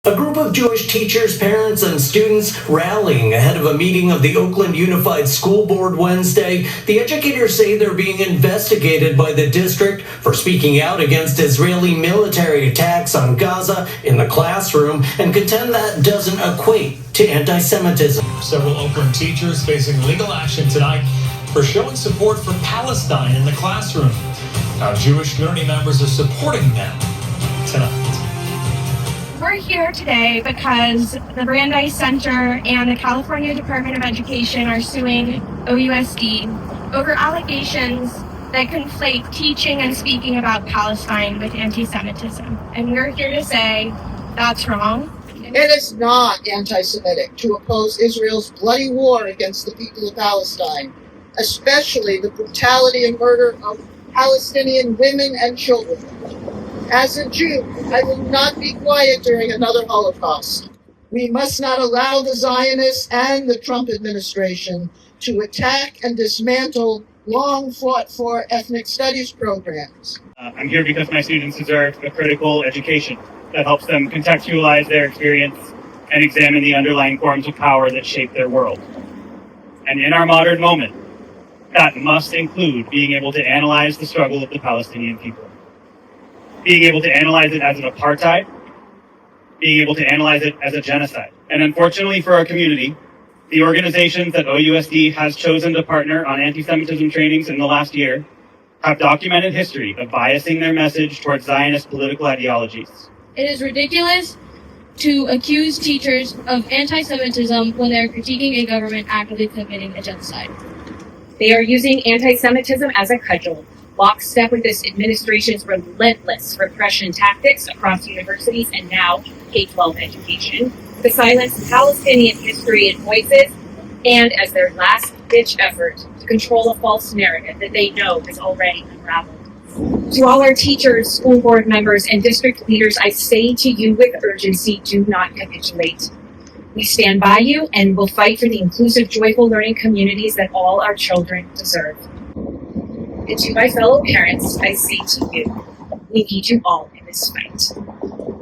A group of Jewish teachers, parents, and students rallying ahead of a meeting of the Oakland Unified School Board Wednesday. The educators say they're being investigated by the district for speaking out against Israeli military attacks on Gaza in the classroom and contend that doesn't equate to anti-Semitism. Several Oakland teachers facing legal action tonight for showing support for Palestine in the classroom. How Jewish community members are supporting them tonight. We're here today because the Brandeis Center and the California Department of Education are suing OUSD over allegations that conflate teaching and speaking about Palestine with anti-Semitism. And we're here to say that's wrong. It is not anti-Semitic to oppose Israel's bloody war against the people of Palestine, especially the brutality and murder of Palestinian women and children. As a Jew, I will not be quiet during another Holocaust. We must not allow the Zionists and the Trump administration to attack and dismantle long-fought-for ethnic studies programs. I'm here because my students deserve a critical education that helps them contextualize their experience and examine the underlying forms of power that shape their world. And in our modern moment, that must include being able to analyze the struggle of the Palestinian people. Being able to analyze it as an apartheid, being able to analyze it as a genocide. And unfortunately for our community, the organizations that OUSD has chosen to partner on anti-Semitism trainings in the last year have documented history of biasing their message towards Zionist political ideologies. It is ridiculous to accuse teachers of anti-Semitism when they're critiquing a government actively committing a genocide. They are using anti-Semitism as a cudgel, lockstep with this administration's relentless repression tactics across universities and now K-12 education, to silence Palestinian history and voices, and as their last-ditch effort to control a false narrative that they know has already unraveled. To all our teachers, school board members, and district leaders, I say to you with urgency, do not capitulate. We stand by you and will fight for the inclusive, joyful learning communities that all our children deserve. And to my fellow parents, I say to you, we need you all in this fight.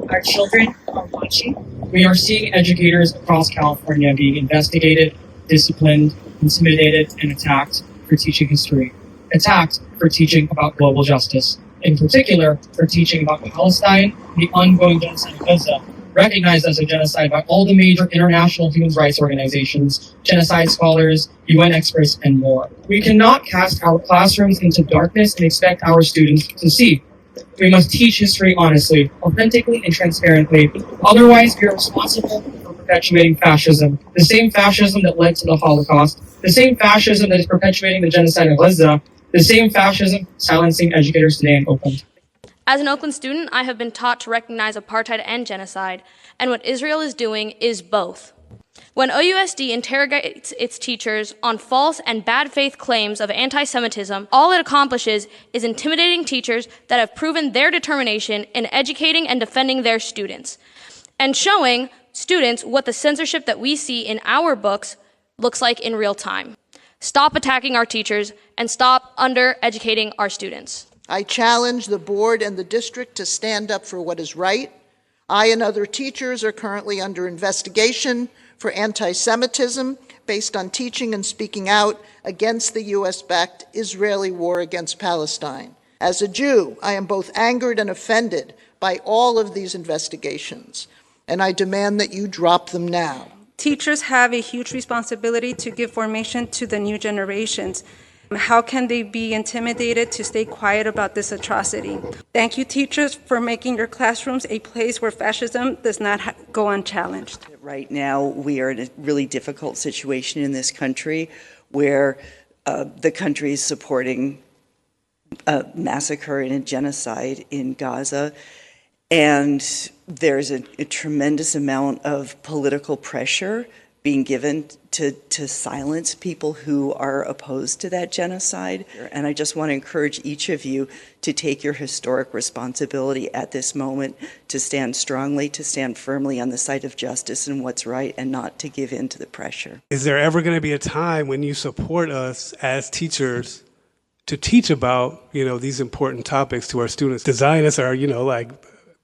Our children are watching. We are seeing educators across California being investigated, disciplined, intimidated, and attacked for teaching history. Attacked for teaching about global justice. In particular, for teaching about Palestine, the ongoing genocide of Gaza, recognized as a genocide by all the major international human rights organizations, genocide scholars, UN experts, and more. We cannot cast our classrooms into darkness and expect our students to see. We must teach history honestly, authentically, and transparently. Otherwise, we are responsible for perpetuating fascism, the same fascism that led to the Holocaust, the same fascism that is perpetuating the genocide of Gaza, the same fascism silencing educators today in Oakland. As an Oakland student, I have been taught to recognize apartheid and genocide, and what Israel is doing is both. When OUSD interrogates its teachers on false and bad faith claims of anti-Semitism, all it accomplishes is intimidating teachers that have proven their determination in educating and defending their students, and showing students what the censorship that we see in our books looks like in real time. Stop attacking our teachers and stop under-educating our students. I challenge the board and the district to stand up for what is right. I and other teachers are currently under investigation for anti-Semitism based on teaching and speaking out against the U.S.-backed Israeli war against Palestine. As a Jew, I am both angered and offended by all of these investigations, and I demand that you drop them now. Teachers have a huge responsibility to give formation to the new generations. How can they be intimidated to stay quiet about this atrocity? Thank you, teachers, for making your classrooms a place where fascism does not go unchallenged. Right now, we are in a really difficult situation in this country where the country is supporting a massacre and a genocide in Gaza. And there's a tremendous amount of political pressure being given to silence people who are opposed to that genocide. And I just want to encourage each of you to take your historic responsibility at this moment to stand strongly, to stand firmly on the side of justice and what's right, and not to give in to the pressure. Is there ever going to be a time when you support us as teachers to teach about, these important topics to our students? The Zionists are,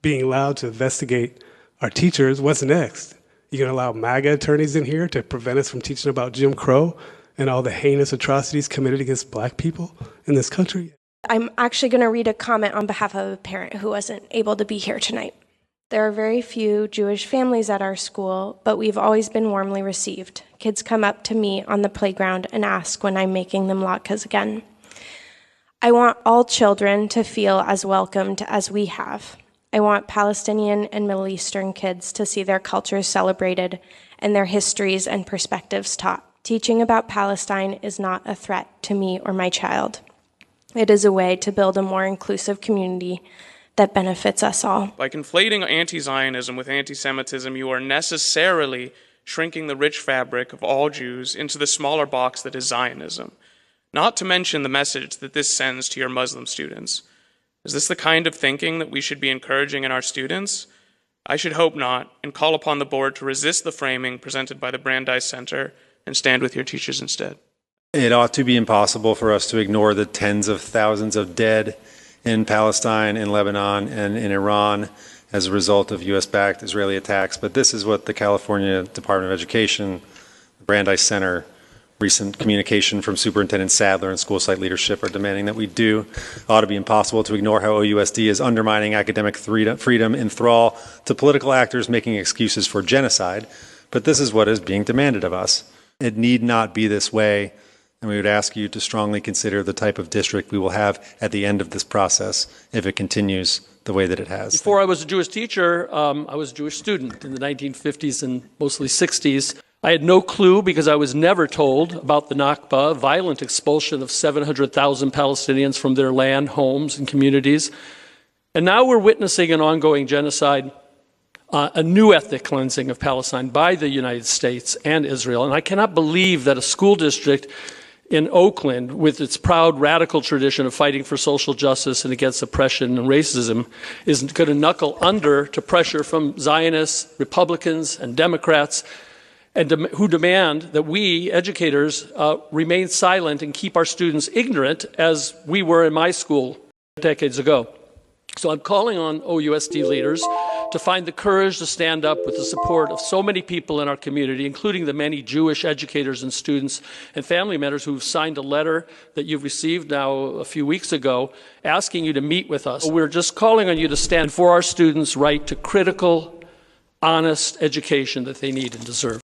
being allowed to investigate our teachers, what's next? You going to allow MAGA attorneys in here to prevent us from teaching about Jim Crow and all the heinous atrocities committed against Black people in this country? I'm actually going to read a comment on behalf of a parent who wasn't able to be here tonight. There are very few Jewish families at our school, but we've always been warmly received. Kids come up to me on the playground and ask when I'm making them latkes again. I want all children to feel as welcomed as we have. I want Palestinian and Middle Eastern kids to see their cultures celebrated and their histories and perspectives taught. Teaching about Palestine is not a threat to me or my child. It is a way to build a more inclusive community that benefits us all. By conflating anti-Zionism with anti-Semitism, you are necessarily shrinking the rich fabric of all Jews into the smaller box that is Zionism, not to mention the message that this sends to your Muslim students. Is this the kind of thinking that we should be encouraging in our students? I should hope not, and call upon the board to resist the framing presented by the Brandeis Center and stand with your teachers instead. It ought to be impossible for us to ignore the tens of thousands of dead in Palestine, in Lebanon, and in Iran as a result of U.S.-backed Israeli attacks. But this is what the California Department of Education, the Brandeis Center, recent communication from Superintendent Sadler and school site leadership are demanding that we do. It ought to be impossible to ignore how OUSD is undermining academic freedom in thrall to political actors making excuses for genocide. But this is what is being demanded of us. It need not be this way. And we would ask you to strongly consider the type of district we will have at the end of this process if it continues the way that it has. Before I was a Jewish teacher, I was a Jewish student in the 1950s and mostly 60s. I had no clue because I was never told about the Nakba, violent expulsion of 700,000 Palestinians from their land, homes, and communities. And now we're witnessing an ongoing genocide, a new ethnic cleansing of Palestine by the United States and Israel. And I cannot believe that a school district in Oakland, with its proud radical tradition of fighting for social justice and against oppression and racism, is going to knuckle under to pressure from Zionists, Republicans, and Democrats, and who demand that we, educators, remain silent and keep our students ignorant, as we were in my school decades ago. So I'm calling on OUSD leaders to find the courage to stand up with the support of so many people in our community, including the many Jewish educators and students and family members who've signed a letter that you've received now a few weeks ago, asking you to meet with us. We're just calling on you to stand for our students' right to critical, honest education that they need and deserve.